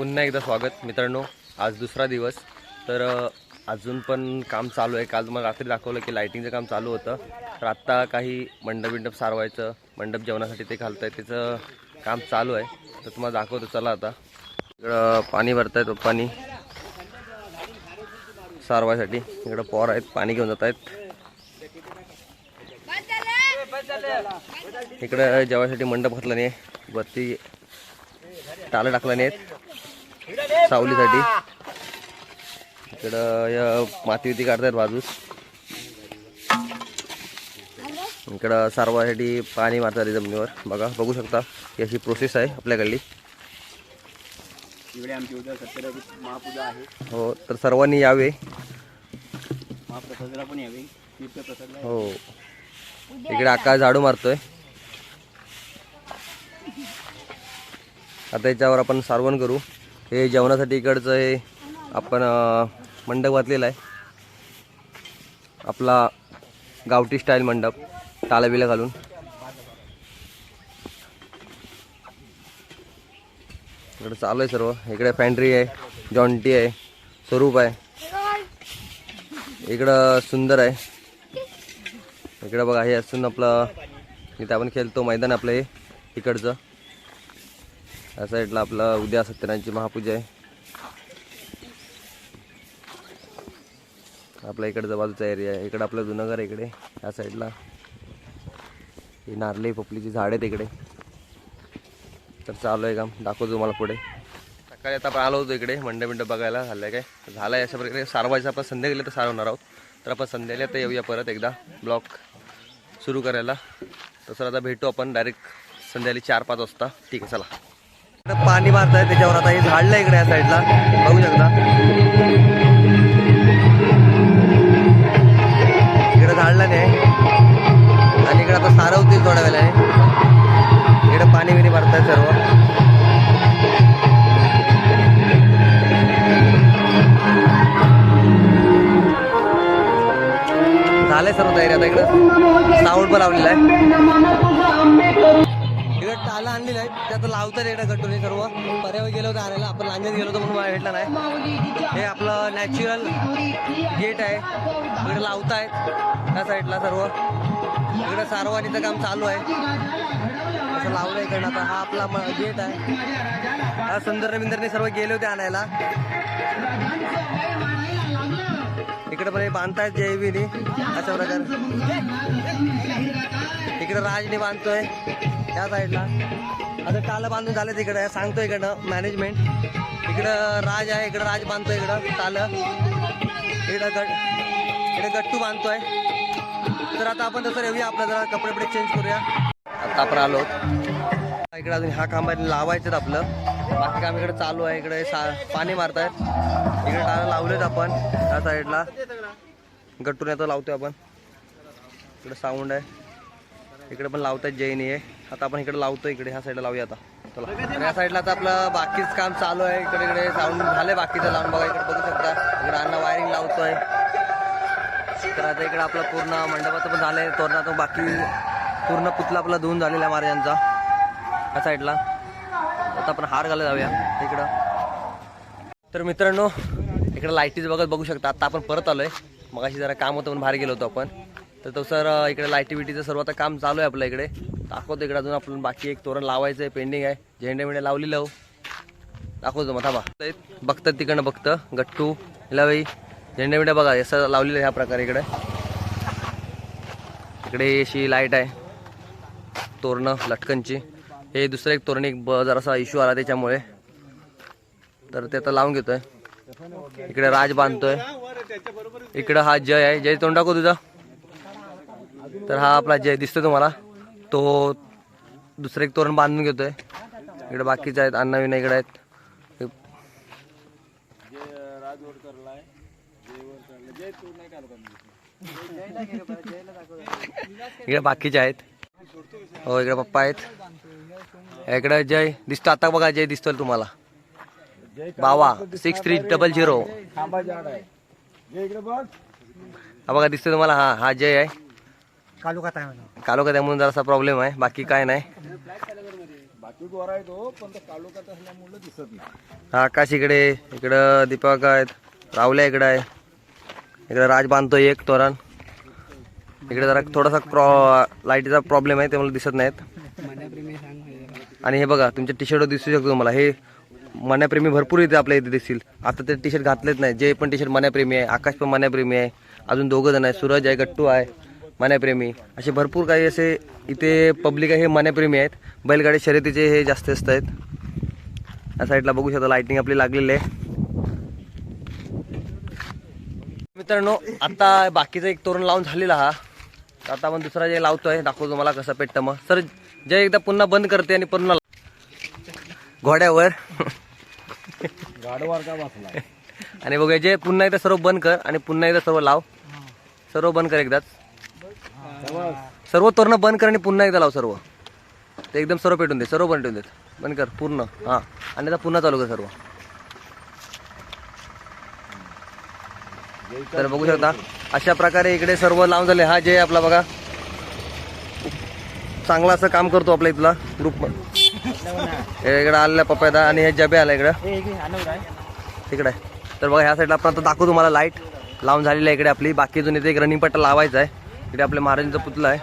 पुन्हा एकदा स्वागत मित्रांनो। आज दुसरा दिवस, तर अजून पण काम चालू आहे। काल मला रात्री दाखवलं की लाइटिंगचं काम चालू होतं, तर आत्ता काही मंडप सारवायचं, मंडप जेवणासाठी ते घालताय, त्याचं काम चालू आहे। तर तुम्हाला दाखवतो, चला। आता इकडं पाणी भरतायत पप्पानी सारवायसाठी। इकडं पोर आहेत, पाणी घेऊन जात आहेत। इकडं जेवायसाठी मंडप घातला नाही, वरती टाला टाकला नाहीत सावलीसाठी। इकडं माती काढतायत बाजूस। इकडं सारवासाठी पाणी मारतात जमिनीवर, बघू शकता। ही अशी प्रोसेस आहे आपल्याकडली। आमची उद्या सत्यनारायण महापूजा आहे। हो, तर सर्वांनी यावे, महाप्रसादाला पण यावे, तीर्थप्रसादाला। हो, इकडे आकाश झाडू मारतोय। आता याच्यावर आपण सारवण करू। हे जेवणासाठी इकडचं हे आपण मंडप घातलेला आहे, आपला गावठी स्टाईल मंडप, टाळाबिला घालून। इकडे चालू आहे सर्व। इकडे पॅन्ट्री आहे, जॉन्टी आहे, स्वरूप आहे, इकडं सुंदर आहे। इकडे बघा, हे असून आपलं इथे आपण खेळतो मैदान आपलं, हे इकडचं। या साईडला आपलं उद्या सत्यनारायणची महापूजा आहे। आपल्या इकडचा बाजूचा एरिया आहे। इकडे आपलं जुनं घर आहे, इकडे या साईडला ही नारळी पपलीची झाड आहेत इकडे। तर चालू आहे काम, दाखवतो तुम्हाला पुढे। सकाळी आता आपण आलो होतो इकडे मंडप बघायला, झालं काय झालं आहे अशा प्रकारे सारवायचं। आपण संध्याकाळी तर सारवणार आहोत, तर आपण संध्याकाळी आता येऊया परत एकदा ब्लॉग सुरू करायला। तसं आता भेटू आपण डायरेक्ट संध्याकाळी 4-5 वाजता, ठीक आहे, चला। पाणी मारताय त्याच्यावर, आता हे झाडलं इकडे या साईडला, बघू शकता। इकडे झाडलं नाही, आणि इकडे आता सारवतील थोड्या वेळाने। इकडे पाणी बिणी मारताय सर्व। झालंय सर्व तयारी। आता इकडे साऊंड पण लावलेला आहे, इकडे टाला आणलेला आहे, त्यात लावतात इकडे गट्टून सर्व। पर्यावर गेलो होतो आणायला, आपण लांजत गेलो होतो म्हणून मला भेटला नाही। हे आपलं नॅचरल गेट आहे, इकडे लावतायत त्या साईडला सर्व। इकडे सारवानीचं काम चालू आहे, असं लावलं इकडनं। आता हा आपला गेट आहे, हा सुंदरने सर्व गेले होते आणायला। इकडे पण हे बांधतायत जयवीने अशा प्रकारे। इकडे राजने बांधतोय त्या साईडला। आता टाला बांधून झाले तिकडे, सांगतोय इकडं मॅनेजमेंट। इकडं राज आहे, इकडं राज बांधतोय इकडं टालं। इकडे गट्टू बांधतोय। तर आता आपण तसं येऊया, आपलं जरा कपडे चेंज करूया। आता आपण आलो इकडे, अजून हा काम लावायचं आपलं, बाकी काम इकडे चालू आहे। इकडे पाणी मारतायत, इकडे टाळं लावलेत आपण त्या साईडला। गट्टून आता लावतोय आपण, इकडे साऊंड आहे, इकडे पण लावतायत जैनी आहे। आता आपण इकडे लावतोय, इकडे ह्या साईडला लावूया आता, चला। या साईडला आता आपलं बाकीच काम चालू आहे। इकडे साऊंड झालंय बाकीचं लावून, बघा इकडे बघू शकता। इकडे अण्णा वायरिंग लावतोय। तर आता इकडे आपलं पूर्ण मंडपाचं पण झालंय, तोरणाचं बाकी पूर्ण पुतला आपला धुवून झालेला आहे महाराजांचा या साईडला। आता आपण हार घालायला जाऊया इकडं। तर मित्रांनो, इकडे लाईटीज बघू शकता। आता आपण परत आलोय, मगाशी जरा काम होतं म्हणून बाहेर गेलो होतो आपण। तर तो सर इकडे लाईटी बिटीचं सर्व आता काम चालू आहे आपल्या इकडे, दाखवतो। इकडे अजून आपण बाकी एक तोरण लावायचं आहे, पेंडिंग आहे। झेंडे लावलेलं हो, दाखवतो मग, थांबा। बघतात तिकडनं, बघतं गट्टू हिला बाई झेंडे बघा असं लावलेलं ह्या प्रकारे। इकडे अशी लाईट आहे, तोरणं लटकनची। हे दुसरं एक तोरण, एक जरासा इश्यू आला त्याच्यामुळे, तर ते आता लावून घेतोय। इकडे राज बांधतोय, इकडे हा जय आहे। जय तोंड दाखव तुझा। तर हा आपला जय दिसतोय तुम्हाला, तो दुसरं एक तोरण बांधून घेतोय। इकडे बाकीचे आहेत, अण्णा विना इकडे आहेत। इकडे बाकीचे आहेत, हो। इकडे पप्पा आहेत, इकडे जय दिसतो आता, बघा जय दिसतोय तुम्हाला, बावा 6300। हा बघा दिसतोय तुम्हाला, हा जय आहे। कालोखात आहे म्हणून जरासा प्रॉब्लेम आहे, बाकी काय नाही। सात्विक वर आहे तो, पण तो काळोखात असल्यामुळे दिसत नाही. हा आकाश इकडे, इकडं दीपक आहेत, रावल्या इकडं आहे, इकडं राज बांधतोय एक तोरण. इकडे जरा थोडासा लाईटीचा प्रॉब्लेम आहे, त्यामुळे दिसत नाहीत. आणि हे बघा तुमच्या टी शर्ट दिसू शकतो तुम्हाला, हे मनाप्रेमी भरपूर इथे आपल्या इथे दिसतील. आता ते टी शर्ट घातलेच नाही, जे पण टी शर्ट मनाप्रेमी आहे. आकाश पण मनाप्रेमी आहे, अजून 2 जण आहे, सूरज आहे, गट्टू आहे मनाप्रेमी. असे भरपूर काही असे इथे पब्लिक आहे हे मनाप्रेमी आहेत. बैलगाडी शर्यतीचे हे जास्त असत आहेत. या साईडला बघू शकता लाइटिंग आपली लागलेली आहे. मित्रांनो आता बाकीचा एक तोरण लावून झालेला हा, आता आपण दुसरा जे लावतोय दाखवतो तुम्हाला कसं पेटतं. मग सर जय एकदा पुन्हा बंद करते आणि पुन्हा घोड्यावर गाडवार का बसला आणि बघूया जे पुन्हा एकदा सर्व बंद कर आणि पुन्हा एकदा सर्व लाव. सर्व बंद कर एकदाच, सर्व तोरण बंद कर आणि पुन्हा एकदा लाव सर्व. ते एकदम सर्व पेटून दे, सर्व पेटून देत, बंद कर पूर्ण. हां आणि आता पुन्हा चालू कर सर्व. तर बघू शकता अशा प्रकारे इकडे सर्व लावून झाले. हा जे आपला बघा चांगला असं काम करतो आपल्या इथला ग्रुप. इकडे आलेला पप्पादा आणि हे जबे आला इकडं तिकडे आहे. तर बघा ह्या साईडला आपण आता दाखवू तुम्हाला लाईट लावून झालेली आहे इकडे आपली. बाकी अजून इथे एक रनिंग पट्टा लावायचा आहे. इकडे आपल्या महाराजांचा पुतळा आहे,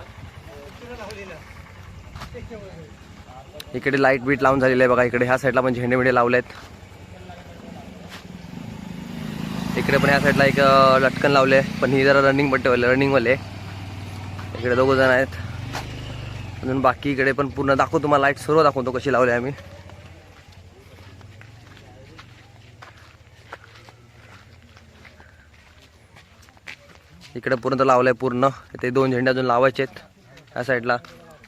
इकडे लाईट बीट लावून झालेली आहे बघा. इकडे ह्या साईडला पण झेंडे बिंडे लावले आहेत. इकडे पण ह्या साईडला एक लटकन लावले, पण ही जरा रनिंगवाले इकडे 2 जण आहेत. अजून बाकी इकडे पण पूर्ण दाखवतो तुम्हाला, लाईट सर्व दाखवतो कशी लावली आम्ही. इकडे पूर्ण लावलंय पूर्ण. ते 2 झेंडे अजून लावायचे आहेत ह्या साईडला.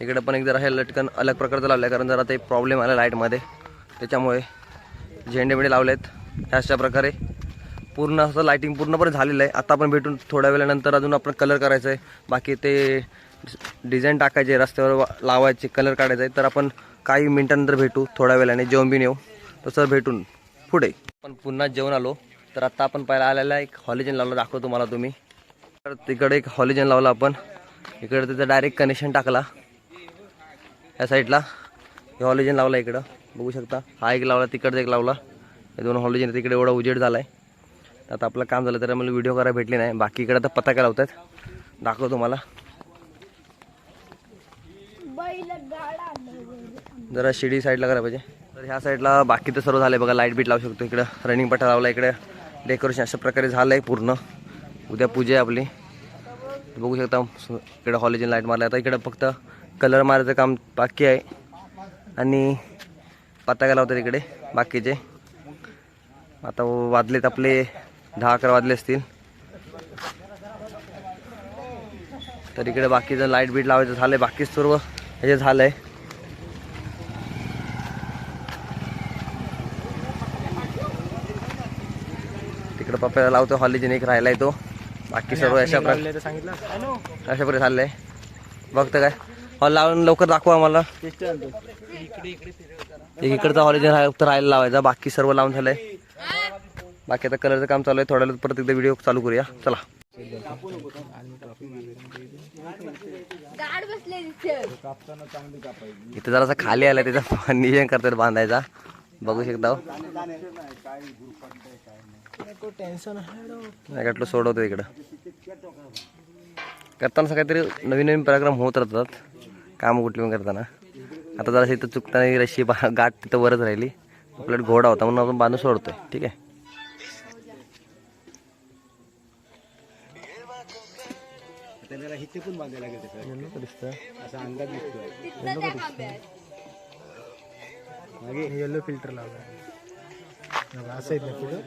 इकडे पण एक जरा हे लटकन अलग प्रकारचं लावलं आहे, कारण जरा ते प्रॉब्लेम आला लाईटमध्ये, त्याच्यामुळे झेंडे बिंडे लावलेत अशा प्रकारे. पूर्ण असं लाईटिंग पूर्णपणे झालेलं आहे. आता आपण भेटून थोड्या वेळानंतर अजून आपण कलर करायचं आहे. बाकी ते डिझाईन टाकायचे, रस्त्यावर लावायचे, कलर काढायचा आहे. तर आपण काही मिनिटांनंतर भेटू थोड्या वेळाने, जेवण बिन येऊ तसं भेटून पुढे. पण पुन्हा जेवण आलो. तर आता आपण पहिला आलेला एक हॉलिजन लावलं, दाखवतो तुम्हाला तुम्ही. तर तिकडे एक हॉलिजन लावला आपण, इकडे त्याचं डायरेक्ट कनेक्शन टाकला या साईडला. हे हॉलिजन लावला इकडं बघू शकता. हा एक लावला, तिकडचा एक लावला. हे 2 हॉलिजन तिकडे एवढा उजेड झाला आहे. आता आपलं काम झालं तर मला व्हिडिओ करायला भेटली नाही. बाकी इकडे आता पताका लावतात, दाखवतो तुम्हाला. जरा शिडी साईडला करायला पाहिजे. तर ह्या साईडला बाकी तर सर्व झालं आहे बघा. लाईट बीट लावू शकतो. इकडं रनिंग पट्टा लावला, इकडे डेकोरेशन अशा प्रकारे झालं आहे पूर्ण. उद्या पूजा आहे आपली, बघू शकता. इकडे हॉलिजन लाईट मारला. आता इकडे फक्त कलर मारायचं काम बाकी आहे आणि पताका लावतात इकडे बाकीचे. आता वाजलेत आपले 10-11 वाजले असतील. तर इकडे बाकीचं लाईट बीट लावायचं झालंय, बाकी सर्व हे झालंय. तिकडे पप्पाला लावतो हॉलिजन, एक राहिलाय तो. बाकी सर्व अशा प्रकारे झालंय. बघतं काय हॉल लावून लवकर दाखवा आम्हाला. इकडचा हॉलिजन राहायला लावायचा, बाकी सर्व लावून झालंय. बाकी आता कलरचं काम चालू आहे. थोड्या वेळात परत एकदा व्हिडिओ चालू करूया, चला. इथं जरासा खाली आलाय, त्याचा नियोजन करतात बांधायचा, बघू शकता. नाही सोडवतो इकडं. करताना काहीतरी नवीन नवीन पराक्रम होत राहतात काम कुठली पण करताना. आता जरा इथं चुकताना रशी गाठ तिथं वरच राहिली. आपल्याला घोडा होता म्हणून आपण बांधून सोडतोय, ठीक आहे. त्याला इथे पण बांधायला लागेल, असा अंदाज दिसतोय. मागे येलो फिल्टर लावला असं आहे ना पुढं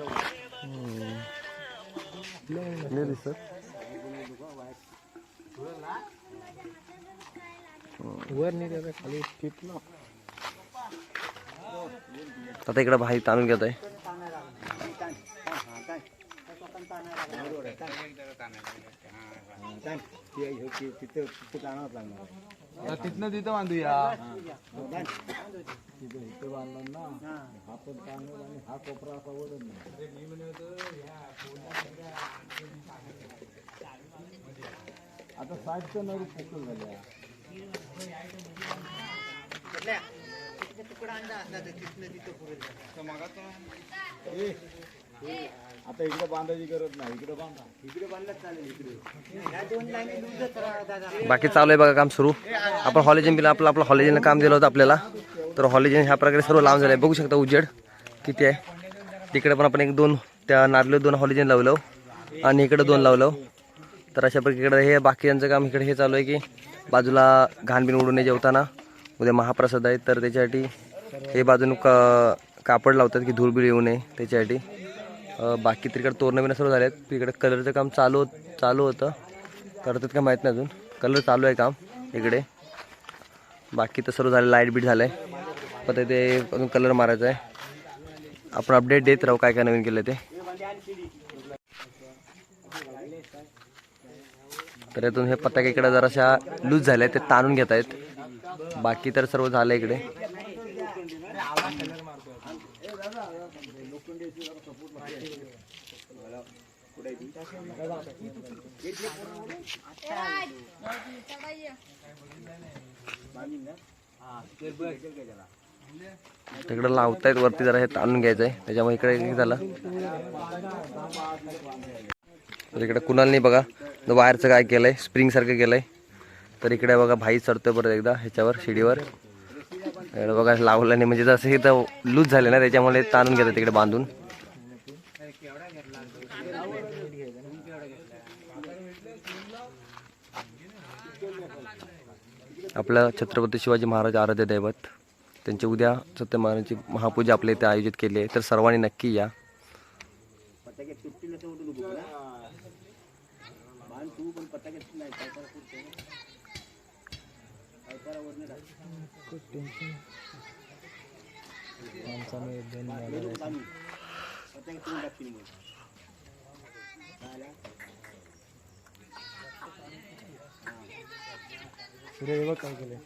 वर नाही खाली फिटलो. आता इकडे भाई ताणून घेतोय. तिथनं तिथं बांधूया. तिथं बांधलं ना, हा पण तांदूळ आणि हा कोपरा असा ओढत नाही. आता साईडचं नवी फुकल झाल्या. आता इकडे बांधायची गरज नाही, इकडे बांधा. इकडे बांधलं चालेल. इकडे बाकी चालू आहे बघा काम सुरू. आपण हॉलिजन बिल आपलं हॉलिजनला काम दिलं होतं आपल्याला, तर हॉलिजन ह्या प्रकारे सर्व लावून झालं आहे. बघू शकता उजेड किती आहे. तिकडे पण आपण 1-2 त्या नारळीवर 2 हॉलिजन लावलं आणि इकडे 2 लावलं. तर अशा प्रकारे इकडे हे बाकीचं काम इकडे हे चालू आहे की बाजूला घाण बिन उडू नये जेवताना. उद्या महाप्रसाद आहे तर त्याच्यासाठी हे बाजून कापड लावतात की धूळ बिळ येऊ नये त्याच्यासाठी. बाकी तिकडे तोरणं बिरणं सर्व झाले आहेत. तिकडे कलरचं काम चालू होतं, करतात का माहीत नाही अजून. कलर चालू आहे काम इकडे. बाकी तर सर्व झालं, लाईट बीट झालं आहे, पण ते अजून कलर मारायचा आहे. आपण अपडेट देत राहू काय काय नवीन केलं ते. तर यातून हे पताके इकडे जराशा लूज झाले ते ताणून घेत आहेत. बाकी तर सर्व झालं इकडे. तिकडे लावतायत वरती, जरा हे ताणून घ्यायचंय त्याच्यामुळे इकडे हे झालं. इकडे कुणालनी बघा वायरचं काय केलंय, स्प्रिंग सारखं केलंय. तर इकडे बघा भाई चढतोय परत एकदा ह्याच्यावर शिडीवर. इकडे बघा लावलं नाही म्हणजे जसं इथं लूज झाले ना त्याच्यामुळे ताणून घेतात तिकडे बांधून. आपलं छत्रपती शिवाजी महाराज आराध्य दैवत त्यांची उद्या सत्यनारायणची महापूजा आपल्या इथे आयोजित केली आहे, तर सर्वांनी नक्की या. काय केलं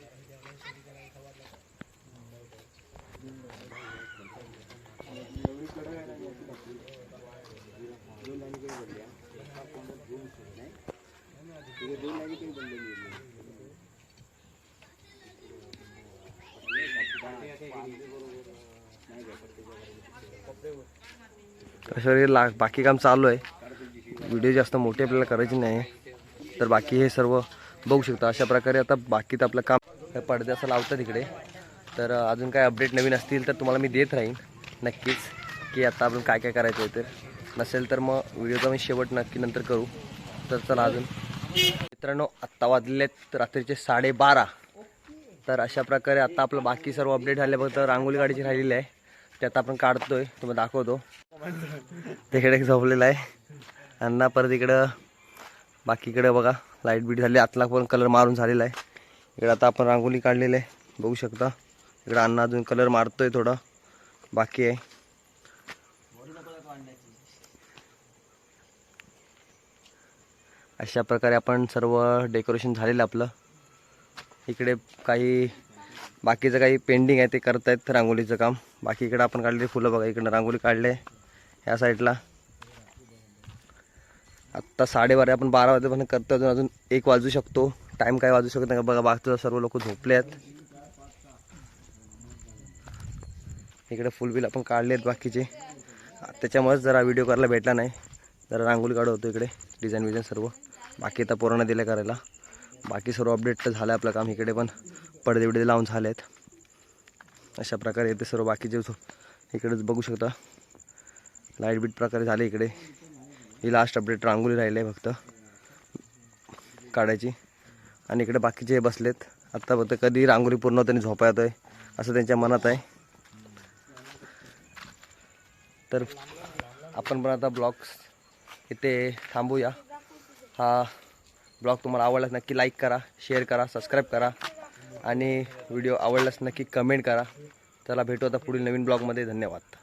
तसं बाकी काम चालू आहे. व्हिडिओ जास्त मोठे आपल्याला करायचे नाही, तर बाकी हे सर्व बघू शकता. अशा प्रकारे आता बाकी तर आपलं काम पडदे असं लावतं तिकडे. तर अजून काय अपडेट नवीन असतील तर तुम्हाला मी देत राहीन नक्कीच, की आता आपण काय काय करायचं आहे. तर नसेल तर मग व्हिडिओचा मी शेवट नक्की नंतर करू. तर चला अजून मित्रांनो, आत्ता वाजलेत रात्रीचे 12:30. तर अशा प्रकारे आता आपलं बाकी सर्व अपडेट झाले. फक्त रांगोळी गाडीची राहिलेली आहे, ते आता आपण काढतोय, तुम्हाला दाखवतो. तिकडे झोपलेला आहे अण्णा. परत इकडं बाकीकडे बघा लाईट बीट झाली, आतला पण कलर मारून झालेला आहे. इकडे आता आपण रांगोळी काढलेली आहे, बघू शकता. इकडे अण्णा अजून कलर मारतोय, थोडा बाकी आहे. अशा प्रकारे आपण सर्व डेकोरेशन झालेलं आपलं. इकडे काही बाकीचं काही पेंडिंग आहे ते करतायत रांगोळीचं काम. बाकी इकडे आपण काढलेली फुलं बघा, इकडे रांगोळी काढले ह्या साईडला. आत्ता 12:30 आपण 12 वाजेपर्यंत करतो, अजून 1 वाजू शकतो. टाईम काय वाजू शकत नाही बघा, बाकीचं सर्व लोक झोपले आहेत. इकडे फुलबिल आपण काढले आहेत बाकीचे, त्याच्यामुळेच जरा व्हिडिओ करायला भेटला नाही. जरा रांगोळी काढत होतो इकडे, डिझाईन सर्व. बाकी आता पोरांना दिलं करायला. बाकी सर्व अपडेट तर झालं आपलं काम. इकडे पण पडदे बिडदे लावून झाले आहेत. अशा प्रकारे येते सर्व बाकीचे. इकडेच बघू शकता लाईट बीट प्रकारे झाले इकडे. ही लास्ट अपडेट रांगोळी राहिली आहे फक्त काढायची. आणि इकडे बाकीचे बसलेत. आत्ता फक्त कधी रांगोळी पूर्ण होते आणि झोपा येत आहे असं त्यांच्या मनात आहे. तर आपण पण आता ब्लॉग्स इथे थांबूया. हा ब्लॉग तुम्हाला आवडलाच नक्की लाईक करा, शेअर करा, सबस्क्राईब करा आणि व्हिडिओ आवडल्यास नक्की कमेंट करा. चला भेटू आता पुढील नवीन ब्लॉगमध्ये. धन्यवाद.